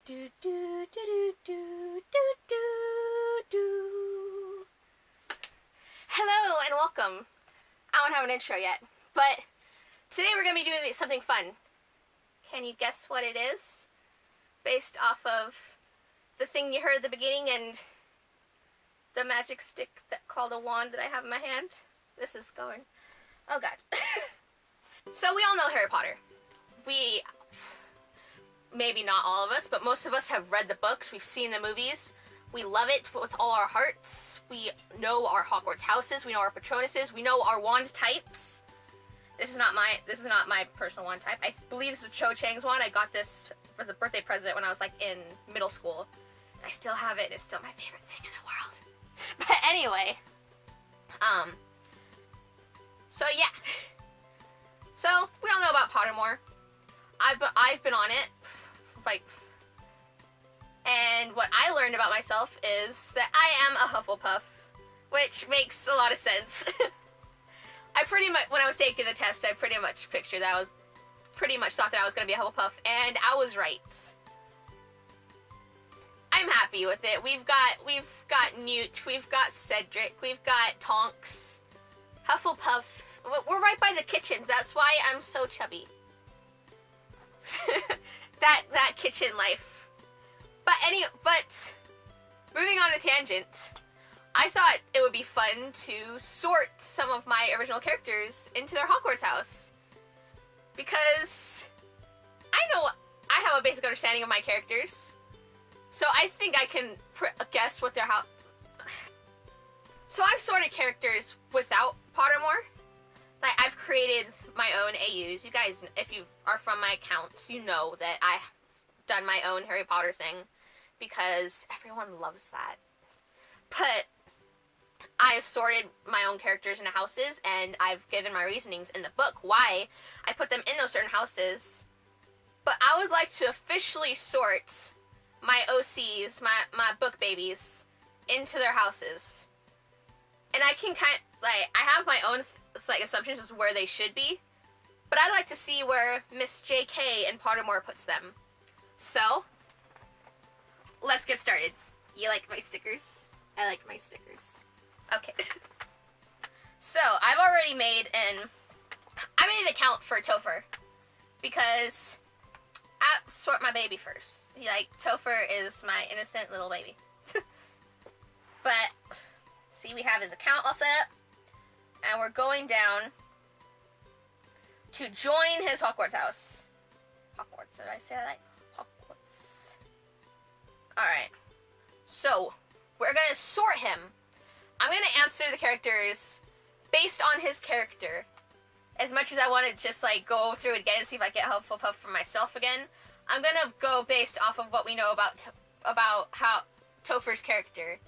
do do do do do do do. Hello and welcome. I don't have an intro yet, but today we're going to be doing something fun. Can you guess what it is? Based off of the thing you heard at the beginning and the magic stick that called a wand that I have in my hand. This is going... Oh god. So we all know Harry Potter. Maybe not all of us, but most of us have read the books. We've seen the movies. We love it with all our hearts. We know our Hogwarts houses. We know our Patronuses. We know our wand types. This is not my personal wand type. I believe this is Cho Chang's wand. I got this as a birthday present when I was like in middle school. I still have it. It's still my favorite thing in the world. But anyway, so yeah. So we all know about Pottermore. I've been on it, like, and what I learned about myself is that I am a Hufflepuff, which makes a lot of sense. I pretty much, when I was taking the test, I pretty much pictured that I was, pretty much thought that I was going to be a Hufflepuff, and I was right. I'm happy with it. We've got Newt, we've got Cedric, we've got Tonks, Hufflepuff. We're right by the kitchens. That's why I'm so chubby. that kitchen life. But moving on a tangent, I thought it would be fun to sort some of my original characters into their Hogwarts house, because I have a basic understanding of my characters, so I think I can guess what their house. So I've sorted characters without Pottermore. Like, I've created my own AUs. You guys, if you are from my accounts, you know that I've done my own Harry Potter thing, because everyone loves that. But I've sorted my own characters into houses, and I've given my reasonings in the book why I put them in those certain houses. But I would like to officially sort my OCs, my book babies, into their houses. And I can I have my own assumptions as to where they should be, but I'd like to see where Miss J.K. and Pottermore puts them. So, let's get started. You like my stickers? I like my stickers. Okay. So, I've already made an account for Topher, because I sort my baby first. Topher is my innocent little baby. But, see, we have his account all set up. And we're going down to join his Hogwarts house. Hogwarts, did I say that? Hogwarts. Alright. So, we're going to sort him. I'm going to answer the characters based on his character. As much as I want to just, go through it again and see if I get Hufflepuff for myself again, I'm going to go based off of what we know about how Topher's character.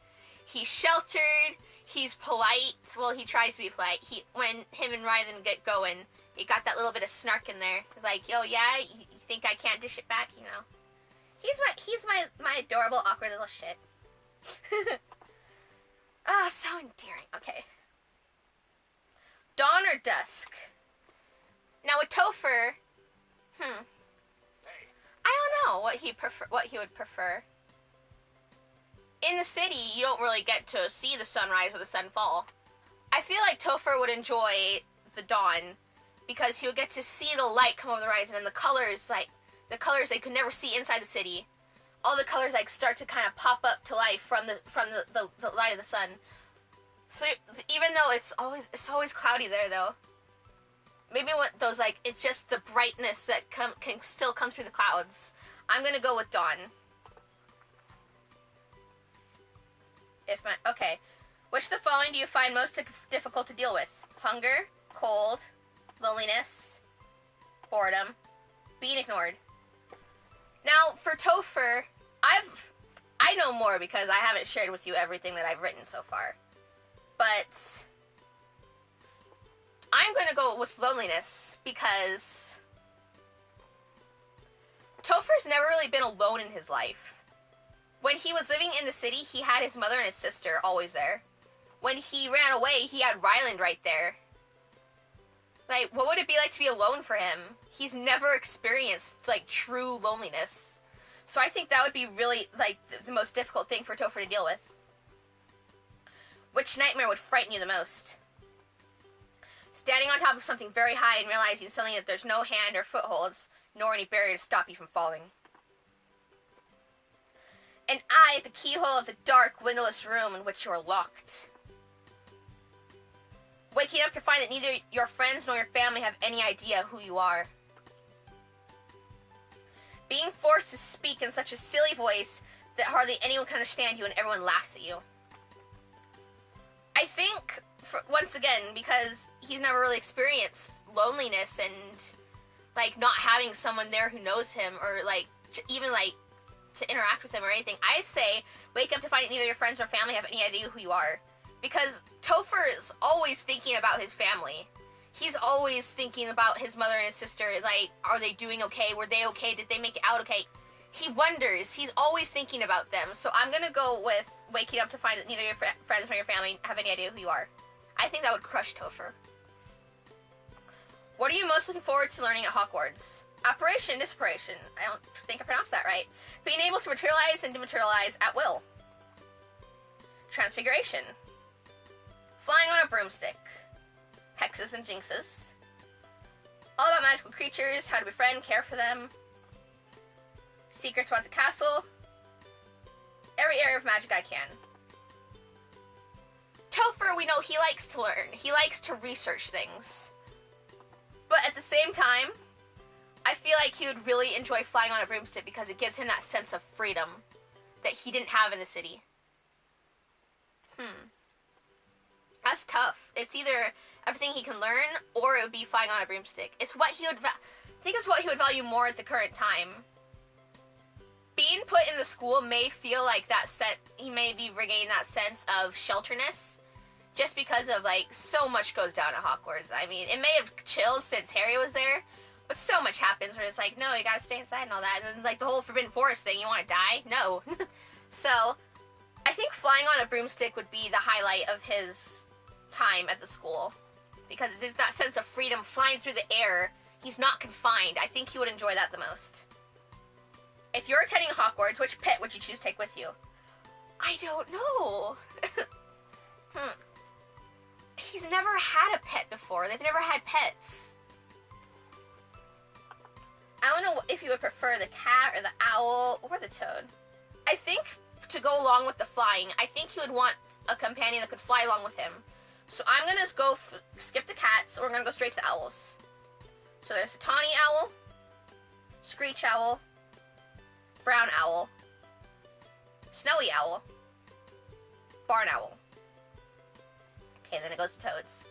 He's sheltered. He's polite. Well, he tries to be polite. When him and Rylan get going, he got that little bit of snark in there. He's like, "Yo, yeah, you think I can't dish it back?" You know. He's my adorable, awkward little shit. So endearing. Okay. Dawn or dusk? Now with Topher, I don't know what he would prefer. In the city, you don't really get to see the sunrise or the sunfall. I feel like Topher would enjoy the dawn, because he would get to see the light come over the horizon, and the colors they could never see inside the city. All the colors start to kind of pop up to life from the light of the sun. So even though it's always cloudy there, though, maybe what those it's just the brightness that can still come through the clouds. I'm gonna go with dawn. Okay. Which of the following do you find most difficult to deal with? Hunger, cold, loneliness, boredom, being ignored. Now, for Topher, I know more because I haven't shared with you everything that I've written so far. But I'm going to go with loneliness, because Topher's never really been alone in his life. When he was living in the city, he had his mother and his sister always there. When he ran away, he had Ryland right there. What would it be like to be alone for him? He's never experienced, true loneliness. So I think that would be really, like, the most difficult thing for Topher to deal with. Which nightmare would frighten you the most? Standing on top of something very high and realizing suddenly that there's no hand or footholds, nor any barrier to stop you from falling. An eye at the keyhole of the dark, windowless room in which you are locked. Waking up to find that neither your friends nor your family have any idea who you are. Being forced to speak in such a silly voice that hardly anyone can understand you and everyone laughs at you. I think, once again, because he's never really experienced loneliness and, like, not having someone there who knows him or, like, even, like, to interact with him or anything, I say wake up to find that neither your friends or family have any idea who you are. Because Topher is always thinking about his family. He's always thinking about his mother and his sister, like, are they doing okay? Were they okay? Did they make it out okay? He wonders. He's always thinking about them. So I'm going to go with waking up to find that neither your friends nor your family have any idea who you are. I think that would crush Topher. What are you most looking forward to learning at Hogwarts? Apparition, disapparition. I don't think I pronounced that right. Being able to materialize and dematerialize at will. Transfiguration. Flying on a broomstick. Hexes and jinxes. All about magical creatures, how to befriend, care for them. Secrets about the castle. Every area of magic I can. Topher, we know he likes to learn. He likes to research things. But at the same time, I feel like he would really enjoy flying on a broomstick because it gives him that sense of freedom that he didn't have in the city. That's tough. It's either everything he can learn, or it would be flying on a broomstick. It's what he would I think it's what he would value more at the current time. Being put in the school may feel like he may be regaining that sense of shelterness, just because of, like, so much goes down at Hogwarts. I mean, it may have chilled since Harry was there, but so much happens where it's like, no, you gotta stay inside and all that. And then, like, the whole Forbidden Forest thing, you want to die? No. So, I think flying on a broomstick would be the highlight of his time at the school. Because there's that sense of freedom flying through the air. He's not confined. I think he would enjoy that the most. If you're attending Hogwarts, which pet would you choose to take with you? I don't know. He's never had a pet before. They've never had pets. I don't know if you would prefer the cat or the owl or the toad. I think to go along with the flying, I think he would want a companion that could fly along with him. So I'm going to go skip the cats, or we're going to go straight to the owls. So there's the tawny owl, screech owl, brown owl, snowy owl, barn owl. Okay, then it goes to toads.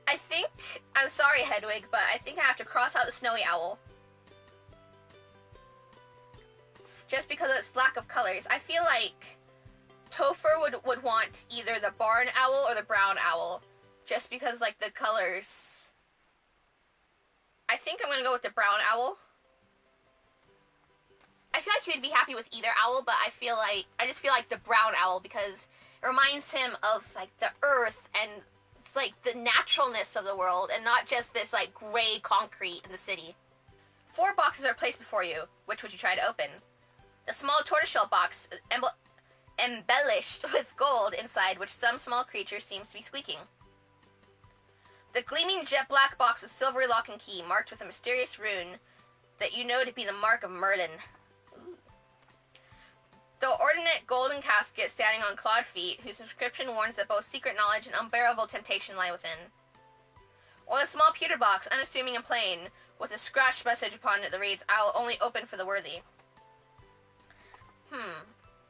I think, I'm sorry Hedwig, but I think I have to cross out the snowy owl. Just because of its lack of colors. I feel like Topher would want either the barn owl or the brown owl. Just because, like, the colors. I think I'm going to go with the brown owl. I feel like he would be happy with either owl, but I just feel like the brown owl because it reminds him of, like, the earth and, like, the naturalness of the world and not just this, like, gray concrete in the city. 4 boxes are placed before you. Which would you try to open? The small tortoiseshell box embellished with gold inside, which some small creature seems to be squeaking. The gleaming jet black box with silvery lock and key, marked with a mysterious rune that you know to be the mark of Merlin. Ooh. The ordinate golden casket standing on clawed feet, whose inscription warns that both secret knowledge and unbearable temptation lie within. Or the small pewter box, unassuming and plain, with a scratched message upon it that reads, "I will only open for the worthy."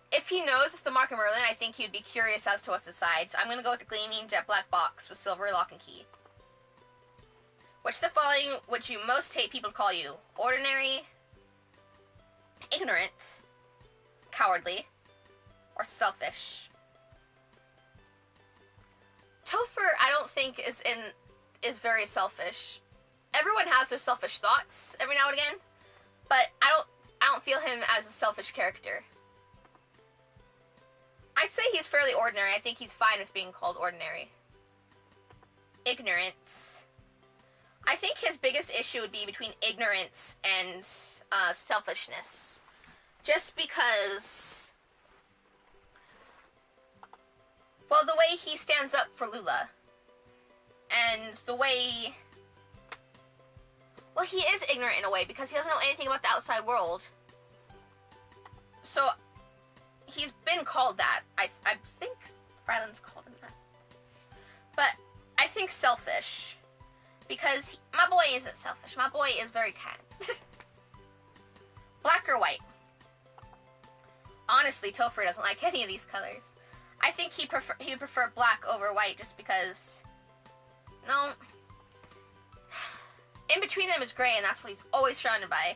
If he knows it's the Mark of Merlin, I think he'd be curious as to what's inside. So I'm going to go with the gleaming jet black box with silver lock and key. Which of the following would you most hate people to call you? Ordinary, ignorant, cowardly, or selfish? Topher, I don't think is very selfish. Everyone has their selfish thoughts every now and again, but I don't feel him as a selfish character. I'd say he's fairly ordinary. I think he's fine with being called ordinary. Ignorance. I think his biggest issue would be between ignorance and selfishness. Just because, well, the way he stands up for Lula, and the way, well, he is ignorant in a way because he doesn't know anything about the outside world. So, he's been called that. I think Ryland's called him that. But I think selfish, because my boy isn't selfish. My boy is very kind. Black or white? Honestly, Topher doesn't like any of these colors. I think he would prefer black over white just because, no. In between them is gray, and that's what he's always surrounded by.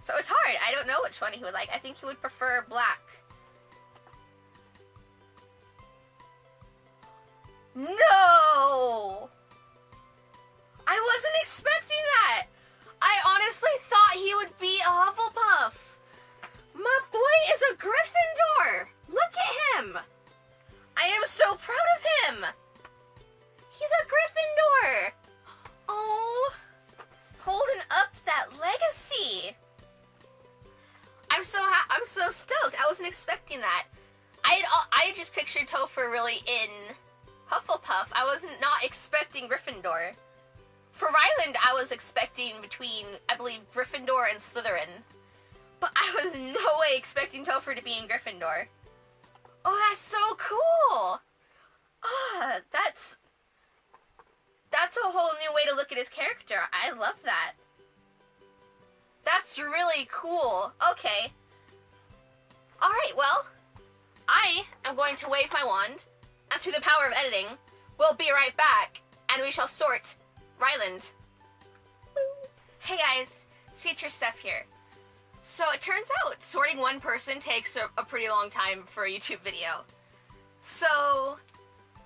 So it's hard. I don't know which one he would like. I think he would prefer black. No! I wasn't expecting that. I honestly thought he would be a Hufflepuff. My boy is a Gryffindor. Look at him. I am so proud of him. He's a Gryffindor. Oh, holding up that legacy. I'm so stoked. I wasn't expecting that. I just pictured Topher really in Hufflepuff. I was not expecting Gryffindor. For Ryland, I was expecting between, I believe, Gryffindor and Slytherin. But I was no way expecting Topher to be in Gryffindor. Oh, that's so cool. Ah, that's a whole new way to look at his character. I love that. That's really cool. Okay. Alright, well, I am going to wave my wand, and through the power of editing, we'll be right back, and we shall sort Ryland. Hey guys, it's Future Steph here. So it turns out sorting one person takes a pretty long time for a YouTube video. So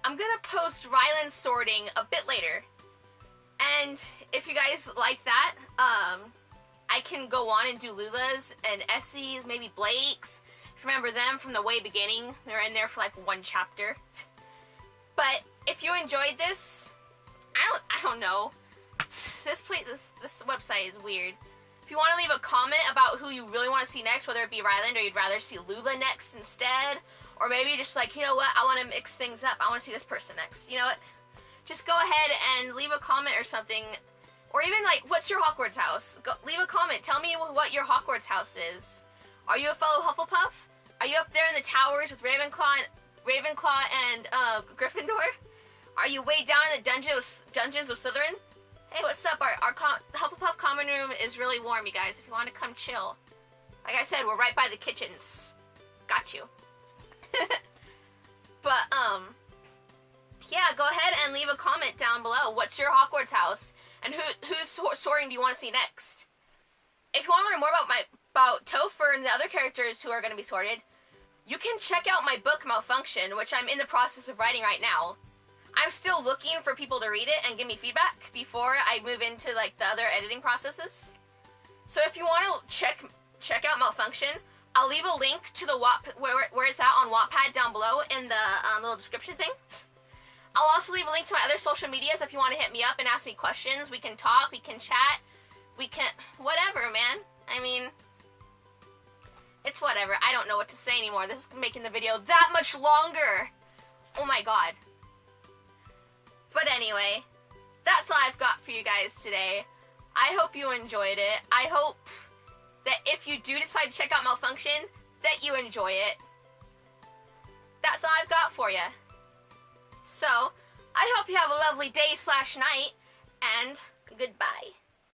I'm gonna post Ryland sorting a bit later. And if you guys like that, I can go on and do Lula's and Essie's, maybe Blake's. If you remember them from the way beginning, they're in there for like one chapter. But if you enjoyed this, I don't know. This website is weird. If you want to leave a comment about who you really want to see next, whether it be Ryland or you'd rather see Lula next instead, or maybe just like, you know what, I want to mix things up. I want to see this person next. You know what? Just go ahead and leave a comment or something. Or even like, what's your Hogwarts house? Leave a comment. Tell me what your Hogwarts house is. Are you a fellow Hufflepuff? Are you up there in the towers with Ravenclaw and Gryffindor? Are you way down in the dungeons of Slytherin? Hey, what's up? Our Hufflepuff common room is really warm, you guys. If you want to come chill. Like I said, we're right by the kitchens. Got you. But, yeah, go ahead and leave a comment down below. What's your Hogwarts house? And whose sorting do you want to see next? If you want to learn more about Topher and the other characters who are going to be sorted, you can check out my book, Malfunction, which I'm in the process of writing right now. I'm still looking for people to read it and give me feedback before I move into like the other editing processes. So if you want to check out Malfunction, I'll leave a link to the where it's at on Wattpad down below in the little description thing. I'll also leave a link to my other social medias if you want to hit me up and ask me questions. We can talk, we can chat, we can whatever, man. I mean, it's whatever. I don't know what to say anymore. This is making the video that much longer. Oh my god. But anyway, that's all I've got for you guys today. I hope you enjoyed it. I hope that if you do decide to check out Malfunction, that you enjoy it. That's all I've got for you. So, I hope you have a lovely day/night, and goodbye.